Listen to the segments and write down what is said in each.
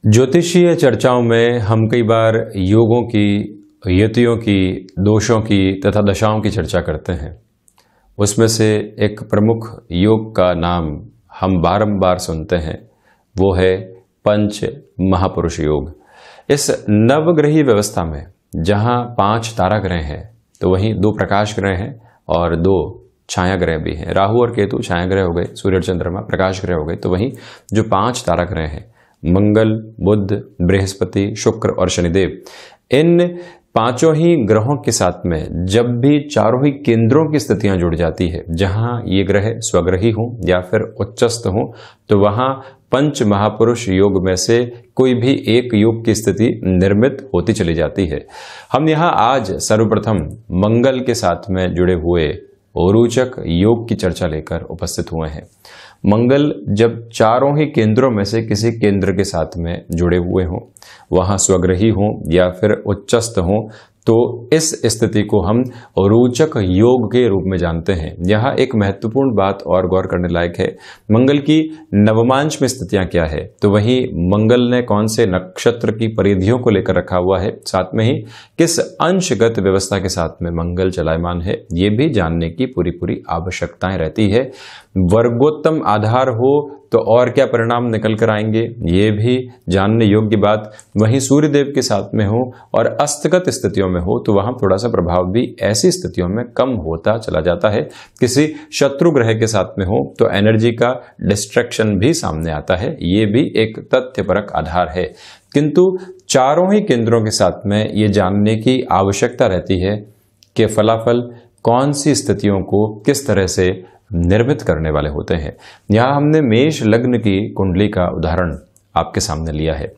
ज्योतिषीय चर्चाओं में हम कई बार योगों की, यतियों की, दोषों की तथा दशाओं की चर्चा करते हैं। उसमें से एक प्रमुख योग का नाम हम बारंबार सुनते हैं, वो है पंच महापुरुष योग। इस नवग्रही व्यवस्था में जहां 5 तारा ग्रह हैं तो वहीं 2 प्रकाश ग्रह हैं और 2 छाया ग्रह भी हैं। राहु और केतु छाया ग्रह हो गए, सूर्य और चंद्रमा प्रकाश ग्रह हो गए। तो वहीं जो 5 तारा ग्रह हैं, मंगल, बुध, बृहस्पति, शुक्र और शनिदेव, इन 5 ही ग्रहों के साथ में जब भी चारों ही केंद्रों की स्थितियां जुड़ जाती है, जहां ये ग्रह स्वग्रही हों या फिर उच्चस्थ हों, तो वहां पंच महापुरुष योग में से कोई भी एक योग की स्थिति निर्मित होती चली जाती है। हम यहां आज सर्वप्रथम मंगल के साथ में जुड़े हुए रोचक योग की चर्चा लेकर उपस्थित हुए हैं। मंगल जब चारों ही केंद्रों में से किसी केंद्र के साथ में जुड़े हुए हों, वहां स्वग्रही हों या फिर उच्चस्थ हों, तो इस स्थिति को हम रोचक योग के रूप में जानते हैं। यहाँ एक महत्वपूर्ण बात और गौर करने लायक है, मंगल की नवमांश में स्थितियां क्या है, तो वहीं मंगल ने कौन से नक्षत्र की परिधियों को लेकर रखा हुआ है, साथ में ही किस अंशगत व्यवस्था के साथ में मंगल चलायमान है, ये भी जानने की पूरी आवश्यकताएं रहती है। वर्गोत्तम आधार हो तो और क्या परिणाम निकल कर आएंगे, ये भी जानने योग्य बात। वहीं सूर्यदेव के साथ में हो और अस्तगत स्थितियों में हो तो वहां थोड़ा सा प्रभाव भी ऐसी स्थितियों में कम होता चला जाता है। किसी शत्रु ग्रह के साथ में हो तो एनर्जी का डिस्ट्रैक्शन भी सामने आता है, ये भी एक तथ्यपरक आधार है। किंतु चारों ही केंद्रों के साथ में ये जानने की आवश्यकता रहती है कि फलाफल कौन सी स्थितियों को किस तरह से निर्मित करने वाले होते हैं। यहां हमने मेष लग्न की कुंडली का उदाहरण आपके सामने लिया है।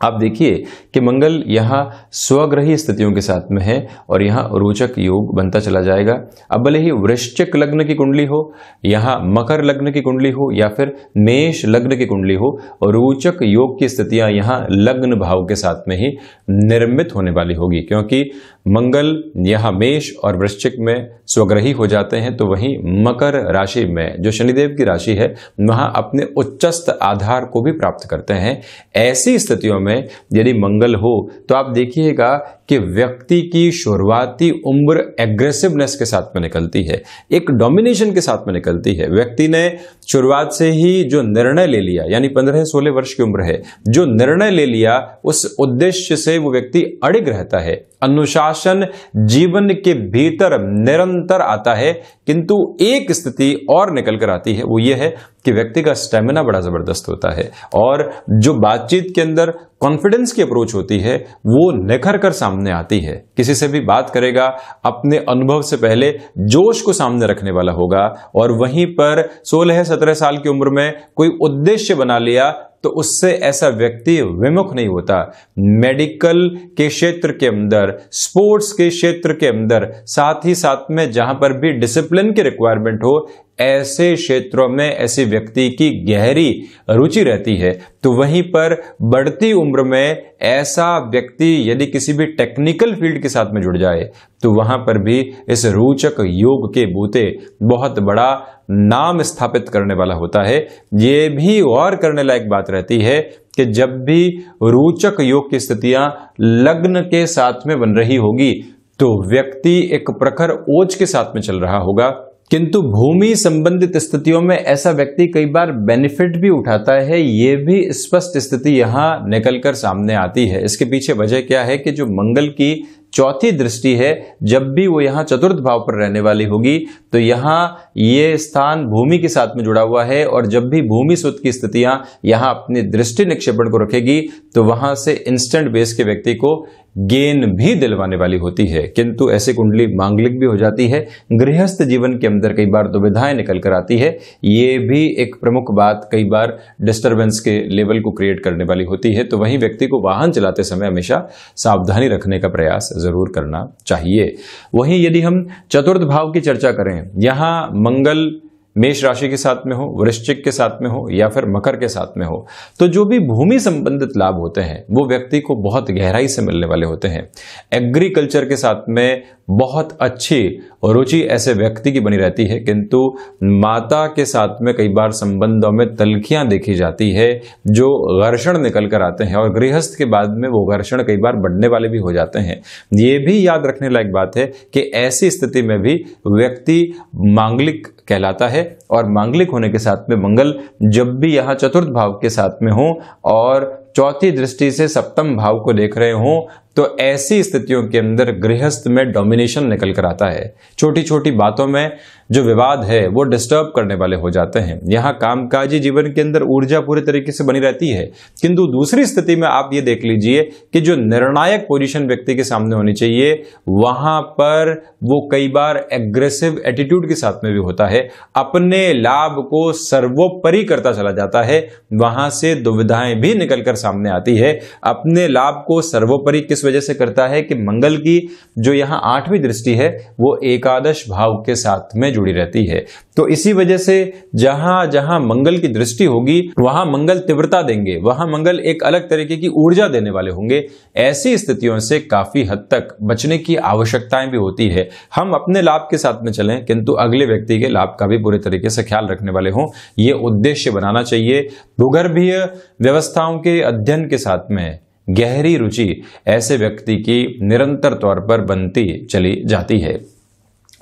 आप देखिए कि मंगल यहाँ स्वग्रही स्थितियों के साथ में है और यहाँ रोचक योग बनता चला जाएगा। अब भले ही वृश्चिक लग्न की कुंडली हो, यहाँ मकर लग्न की कुंडली हो या फिर मेष लग्न की कुंडली हो, रोचक योग की स्थितियां यहाँ लग्न भाव के साथ में ही निर्मित होने वाली होगी, क्योंकि मंगल यहाँ मेष और वृश्चिक में स्वग्रही हो जाते हैं। तो वहीं मकर राशि में जो शनिदेव की राशि है, वहां अपने उच्चस्थ आधार को भी प्राप्त करते हैं। ऐसी स्थितियों में यदि मंगल हो तो आप देखिएगा कि व्यक्ति की शुरुआती उम्र एग्रेसिवनेस के साथ में निकलती है, एक डोमिनेशन के साथ में निकलती है। व्यक्ति ने शुरुआत से ही जो निर्णय ले लिया, यानी 15-16 वर्ष की उम्र है, जो निर्णय ले लिया उस उद्देश्य से वो व्यक्ति अड़िग रहता है। अनुशासन जीवन के भीतर निरंतर आता है, किंतु एक स्थिति और निकल कर आती है, वो ये है कि व्यक्ति का स्टेमिना बड़ा जबरदस्त होता है और जो बातचीत के अंदर कॉन्फिडेंस की अप्रोच होती है वो निखर कर सामने आती है। किसी से भी बात करेगा अपने अनुभव से पहले जोश को सामने रखने वाला होगा, और वहीं पर 16-17 साल की उम्र में कोई उद्देश्य बना लिया तो उससे ऐसा व्यक्ति विमुख नहीं होता। मेडिकल के क्षेत्र के अंदर, स्पोर्ट्स के क्षेत्र के अंदर, साथ ही साथ में जहां पर भी डिसिप्लिन की रिक्वायरमेंट हो, ऐसे क्षेत्रों में ऐसे व्यक्ति की गहरी रुचि रहती है। तो वहीं पर बढ़ती उम्र में ऐसा व्यक्ति यदि किसी भी टेक्निकल फील्ड के साथ में जुड़ जाए तो वहां पर भी इस रोचक योग के बूते बहुत बड़ा नाम स्थापित करने वाला होता है। ये भी गौर करने लायक बात रहती है कि जब भी रोचक योग की स्थितियां लग्न के साथ में बन रही होगी तो व्यक्ति एक प्रखर ओज के साथ में चल रहा होगा, किंतु भूमि संबंधित स्थितियों में ऐसा व्यक्ति कई बार बेनिफिट भी उठाता है। ये भी स्पष्ट स्थिति यहां निकलकर सामने आती है। इसके पीछे वजह क्या है कि जो मंगल की चौथी दृष्टि है, जब भी वो यहाँ चतुर्थ भाव पर रहने वाली होगी तो यहाँ ये स्थान भूमि के साथ में जुड़ा हुआ है, और जब भी भूमि सुत की स्थितियां यहाँ अपनी दृष्टि निक्षेपण को रखेगी तो वहां से इंस्टेंट बेस के व्यक्ति को गेन भी दिलवाने वाली होती है। किंतु ऐसी कुंडली मांगलिक भी हो जाती है, गृहस्थ जीवन के अंदर कई बार दुविधाएं निकल कर आती है। ये भी एक प्रमुख बात कई बार डिस्टरबेंस के लेवल को क्रिएट करने वाली होती है। तो वहीं व्यक्ति को वाहन चलाते समय हमेशा सावधानी रखने का प्रयास जरूर करना चाहिए। वहीं यदि हम चतुर्थ भाव की चर्चा करें, यहां मंगल मेष राशि के साथ में हो, वृश्चिक के साथ में हो या फिर मकर के साथ में हो, तो जो भी भूमि संबंधित लाभ होते हैं वो व्यक्ति को बहुत गहराई से मिलने वाले होते हैं। एग्रीकल्चर के साथ में बहुत अच्छी रुचि ऐसे व्यक्ति की बनी रहती है, किंतु माता के साथ में कई बार संबंधों में तल्खियां देखी जाती है, जो घर्षण निकल कर आते हैं और गृहस्थ के बाद में वो घर्षण कई बार बढ़ने वाले भी हो जाते हैं। ये भी याद रखने लायक बात है कि ऐसी स्थिति में भी व्यक्ति मांगलिक कहलाता है, और मांगलिक होने के साथ में मंगल जब भी यहाँ चतुर्थ भाव के साथ में हो और चौथी दृष्टि से सप्तम भाव को देख रहे हो, तो ऐसी स्थितियों के अंदर गृहस्थ में डोमिनेशन निकल कर आता है। छोटी छोटी बातों में जो विवाद है वो डिस्टर्ब करने वाले हो जाते हैं। यहाँ कामकाजी जीवन के अंदर ऊर्जा पूरे तरीके से बनी रहती है, किंतु दूसरी स्थिति में आप ये देख लीजिए कि जो निर्णायक पोजीशन व्यक्ति के सामने होनी चाहिए, वहां पर वो कई बार एग्रेसिव एटीट्यूड के साथ में भी होता है, अपने लाभ को सर्वोपरि करता चला जाता है। वहां से दुविधाएं भी निकलकर सामने आती है। अपने लाभ को सर्वोपरि किस वजह से करता है कि मंगल की जो यहां 8वीं दृष्टि है वो एकादश भाव के साथ में जुड़ी रहती है। तो इसी वजह से जहां जहां मंगल की दृष्टि होगी वहां मंगल तीव्रता देंगे, वहां मंगल एक अलग तरीके की ऊर्जा देने वाले होंगे। ऐसी स्थितियों से काफी हद तक बचने की आवश्यकताएं भी होती है। हम अपने लाभ के साथ में चलें, किंतु अगले व्यक्ति के लाभ का भी पूरे तरीके से ख्याल रखने वाले हों, ये उद्देश्य बनाना चाहिए। भूगर्भीय व्यवस्थाओं के अध्ययन के साथ में गहरी रुचि ऐसे व्यक्ति की निरंतर तौर पर बनती चली जाती है।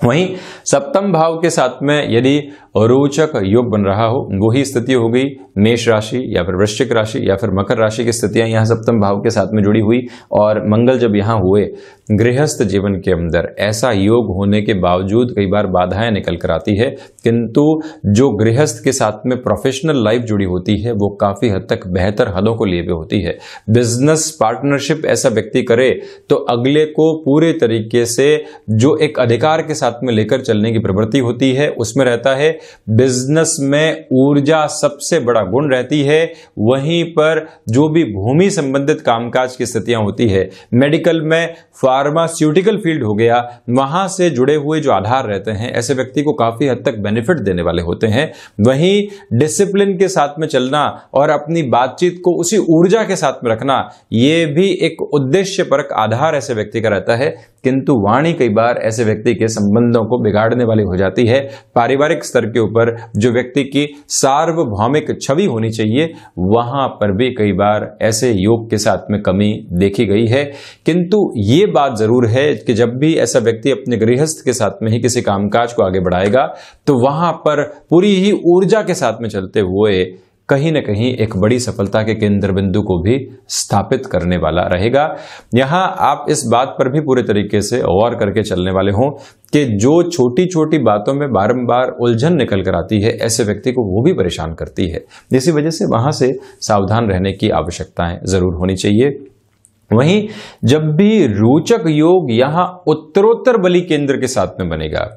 वहीं सप्तम भाव के साथ में यदि रोचक योग बन रहा हो, वही स्थिति हो गई मेष राशि या फिर वृश्चिक राशि या फिर मकर राशि की स्थितियां यहाँ सप्तम भाव के साथ में जुड़ी हुई, और मंगल जब यहाँ हुए गृहस्थ जीवन के अंदर ऐसा योग होने के बावजूद कई बार बाधाएं निकल कर आती है, किंतु जो गृहस्थ के साथ में प्रोफेशनल लाइफ जुड़ी होती है वो काफी हद तक बेहतर हदों को लिए हुए होती है। बिजनेस पार्टनरशिप ऐसा व्यक्ति करे तो अगले को पूरे तरीके से जो एक अधिकार के साथ में लेकर चलने की प्रवृत्ति होती है, उसमें रहता है। बिजनेस में ऊर्जा सबसे बड़ा गुण रहती है। वहीं पर जो भी भूमि संबंधित कामकाज की स्थितियां होती है, मेडिकल में फार्मास्यूटिकल फील्ड हो गया, वहां से जुड़े हुए जो आधार रहते हैं ऐसे व्यक्ति को काफी हद तक बेनिफिट देने वाले होते हैं। वहीं डिसिप्लिन के साथ में चलना और अपनी बातचीत को उसी ऊर्जा के साथ में रखना, यह भी एक उद्देश्यपरक आधार ऐसे व्यक्ति का रहता है, किंतु वाणी कई बार ऐसे व्यक्ति के संबंधों को बिगाड़ने वाली हो जाती है। पारिवारिक स्तर के ऊपर जो व्यक्ति की सार्वभौमिक छवि होनी चाहिए, वहां पर भी कई बार ऐसे योग के साथ में कमी देखी गई है। किंतु ये बात जरूर है कि जब भी ऐसा व्यक्ति अपने गृहस्थ के साथ में ही किसी कामकाज को आगे बढ़ाएगा, तो वहां पर पूरी ही ऊर्जा के साथ में चलते हुए कहीं न कहीं एक बड़ी सफलता के केंद्र बिंदु को भी स्थापित करने वाला रहेगा। यहां आप इस बात पर भी पूरे तरीके से गौर करके चलने वाले हों कि जो छोटी छोटी बातों में बारंबार उलझन निकल कर आती है, ऐसे व्यक्ति को वो भी परेशान करती है। इसी वजह से वहां से सावधान रहने की आवश्यकताएं जरूर होनी चाहिए। वहीं जब भी रोचक योग यहां उत्तरोत्तर बली केंद्र के साथ में बनेगा,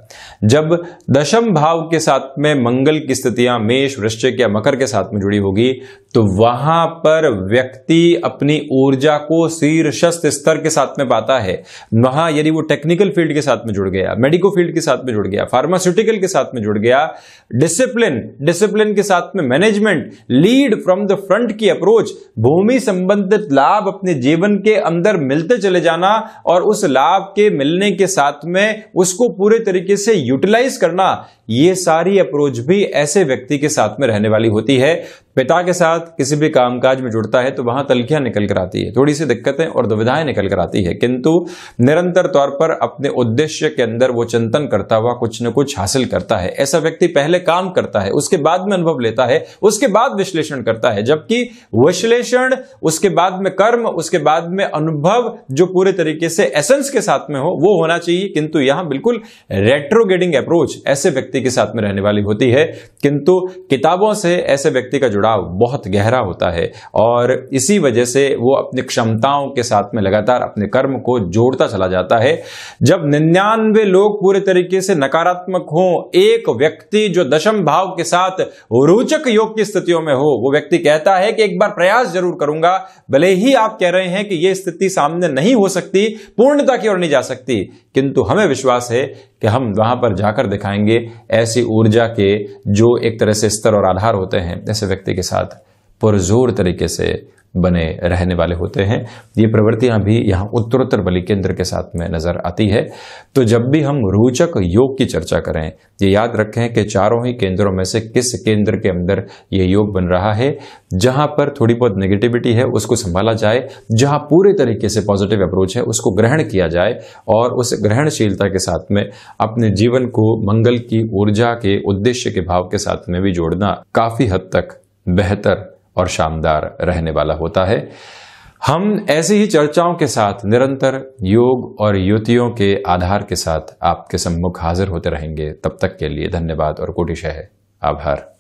जब दशम भाव के साथ में मंगल की स्थितियां मेष, वृश्चिक या मकर के साथ में जुड़ी होगी, तो वहां पर व्यक्ति अपनी ऊर्जा को शीर्षस्थ स्तर के साथ में पाता है। वहां यदि वो टेक्निकल फील्ड के साथ में जुड़ गया, मेडिको फील्ड के साथ में जुड़ गया, फार्मास्यूटिकल के साथ में जुड़ गया, डिसिप्लिन के साथ में management, lead from the front की अप्रोच, भूमि संबंधित लाभ अपने जीवन के अंदर मिलते चले जाना और उस लाभ के मिलने के साथ में उसको पूरे तरीके से यूटिलाइज करना, ये सारी अप्रोच भी ऐसे व्यक्ति के साथ में रहने वाली होती है। पिता के साथ किसी भी कामकाज में जुड़ता है तो वहां तल्खियां निकल कर आती है, थोड़ी सी दिक्कतें और दुविधाएं निकल कर आती है, किंतु निरंतर तौर पर अपने उद्देश्य के अंदर वो चिंतन करता हुआ कुछ न कुछ हासिल करता है। ऐसा व्यक्ति पहले काम करता है, उसके बाद में अनुभव लेता है, उसके बाद विश्लेषण करता है, जबकि विश्लेषण, उसके बाद में कर्म, उसके बाद में अनुभव जो पूरे तरीके से एसेंस के साथ में हो वो होना चाहिए। किंतु यहां बिल्कुल रेट्रोगेडिंग अप्रोच ऐसे व्यक्ति के साथ में रहने वाली होती है। किंतु किताबों से ऐसे व्यक्ति का जुड़ाव बहुत गहरा होता है और इसी वजह से वो अपनी क्षमताओं के साथ में लगातार अपने कर्म को जोड़ता चला जाता है। जब 99 लोग पूरे तरीके से नकारात्मक हो, एक व्यक्ति जो दशम भाव के साथ रोचक योग की स्थितियों में हो, वो व्यक्ति कहता है कि एक बार प्रयास जरूर करूंगा, भले ही आप कह रहे हैं कि यह स्थिति सामने नहीं हो सकती, पूर्णता की ओर नहीं जा सकती, किंतु हमें विश्वास है कि हम वहां पर जाकर दिखाएंगे ऐसी ऊर्जा के जो एक तरह से स्तर और आधार होते हैं, ऐसे व्यक्ति के साथ पुरजोर तरीके से बने रहने वाले होते हैं। ये प्रवृत्तियां भी यहाँ उत्तरोत्तर बलि केंद्र के साथ में नजर आती है। तो जब भी हम रोचक योग की चर्चा करें, ये याद रखें कि चारों ही केंद्रों में से किस केंद्र के अंदर ये योग बन रहा है। जहां पर थोड़ी बहुत नेगेटिविटी है उसको संभाला जाए, जहां पूरे तरीके से पॉजिटिव अप्रोच है उसको ग्रहण किया जाए और उस ग्रहणशीलता के साथ में अपने जीवन को मंगल की ऊर्जा के उद्देश्य के भाव के साथ में भी जोड़ना काफी हद तक बेहतर और शानदार रहने वाला होता है। हम ऐसी ही चर्चाओं के साथ निरंतर योग और युतियों के आधार के साथ आपके सम्मुख हाजिर होते रहेंगे। तब तक के लिए धन्यवाद और कोटिशः आभार।